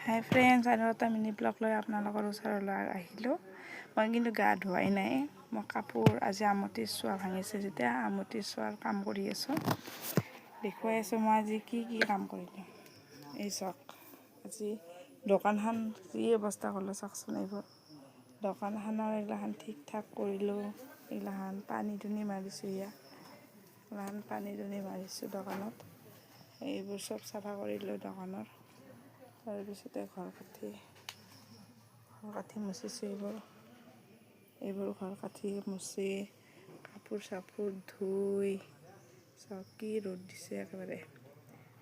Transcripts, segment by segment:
হাই friends, আৰু এটা mini blog লৈ আপোনালোকৰ ওচৰলৈ আহিলোঁ। মই কিন্তু গা ধোৱাই নাই। মই কাপোৰ আজি আমটিৰ চোৱা ভাঙিছে যেতিয়া আমটিৰ চোৱাৰ কাম কৰি আছোঁ। দেখুৱাই আছোঁ মই আজি কি কাম কৰিলোঁ। এই চাওক, আজি দোকানখন যি অৱস্থা কৰিলোঁ চাওকচোন। এইবোৰ দোকানখনৰ এইগিলাখান ঠিক ঠাক কৰিলোঁ। এইগিলাখান পানী দুনি মাৰিছোঁ, এইগিলাখান পানী দুনি মাৰিছোঁ দোকানত। এইবোৰ চব চাফা কৰিলোঁ দোকানৰ। তাৰপিছতে ঘৰ কাঠি মুচিছোঁ। এইবোৰ ঘৰ কাঠি মুচি কাপোৰ চাপোৰ ধুই চাওক কি ৰ'দ দিছে। একেবাৰে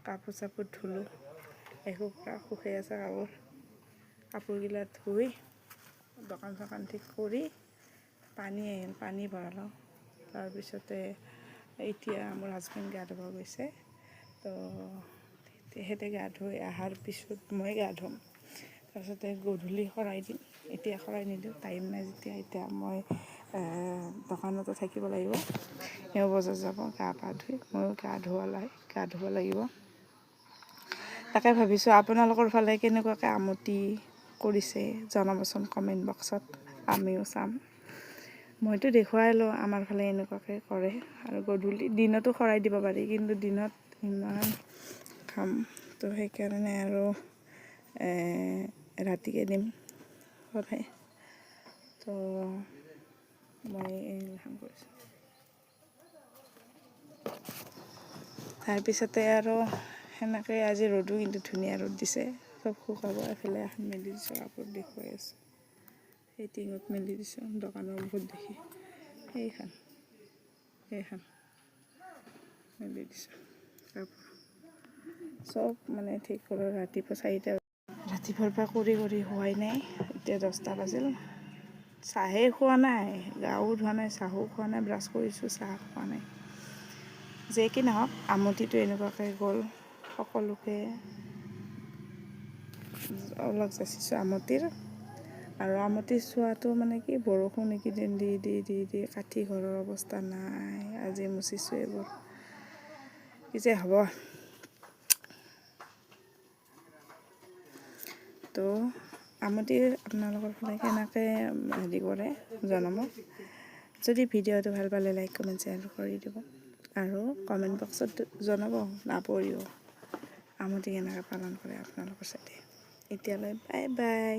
কাপোৰ চাপোৰ ধুলোঁ, এসোপা শুকাই আছে কাপোৰগিলা ধুই দোকান চোকান ঠিক কৰি পানী ভৰালোঁ। তাৰপিছতে এতিয়া মোৰ হাজবেণ্ড গা ধুব গৈছে, তো তেখেতে গা ধুই অহাৰ পিছত মই গা ধুম। তাৰপিছতে গধূলি শৰাই দিম। এতিয়া শৰাই নিদিওঁ, টাইম নাই যেতিয়া। এতিয়া মই দোকানতে থাকিব লাগিব। এওঁ বজাৰ যাব, গা পা ধুই ময়ো গা ধুব লাগিব। তাকে ভাবিছোঁ আপোনালোকৰ ফালে কেনেকুৱাকৈ আমতি কৰিছে জনাবচোন কমেণ্ট বক্সত, আমিও চাম। মইতো দেখুৱাই লওঁ আমাৰ ফালে এনেকুৱাকৈ কৰে। আৰু গধূলি দিনতো শৰাই দিব পাৰি, কিন্তু দিনত ইমান কাম, তো সেইকাৰণে আৰু ৰাতিকৈ দিম শৰাই। তো মই এইখন কৰিছোঁ। তাৰপিছতে আৰু সেনেকৈ আজি ৰ'দো কিন্তু ধুনীয়া ৰ'দ দিছে। চব শুকাব। এফালে এখন মেলি দিছোঁ, কাপোৰ দেখুৱাই আছোঁ। সেই টিঙত মেলি দিছোঁ দোকানৰ বহুত দেখি। সেইখন মেলি দিছোঁ কাপোৰ চব মানে ঠিক কৰোঁ। ৰাতিপুৱাৰ পৰা কৰি হোৱাই নাই। এতিয়া 10টা বাজিল, চাহে খোৱা নাই, গাও ধোৱা নাই, চাহো খোৱা নাই। ব্ৰাছ কৰিছোঁ, চাহ খোৱা নাই। যে কি নহওক, আমতিটো এনেকুৱাকৈ গ'ল। সকলোকে অলপ যাচিছোঁ আমতিৰ। আৰু আমতিৰ চোৱাটো মানে কি, বৰষুণ এইকেইদিন দি কাঠি ঘৰৰ অৱস্থা নাই। আজি মুচিছোঁ এইবোৰ, কি যে হ'ব। তো আমতিৰ আপোনালোকৰ ফালে কেনেকৈ হেৰি কৰে জনাব। যদি ভিডিঅ'টো ভাল পালে লাইক কমেণ্ট শ্বেয়াৰ কৰি দিব, আৰু কমেণ্ট বক্সত জনাব নপৰিও আমতি কেনেকৈ পালন কৰে আপোনালোকৰ চাইডে। এতিয়ালৈ বাই বাই।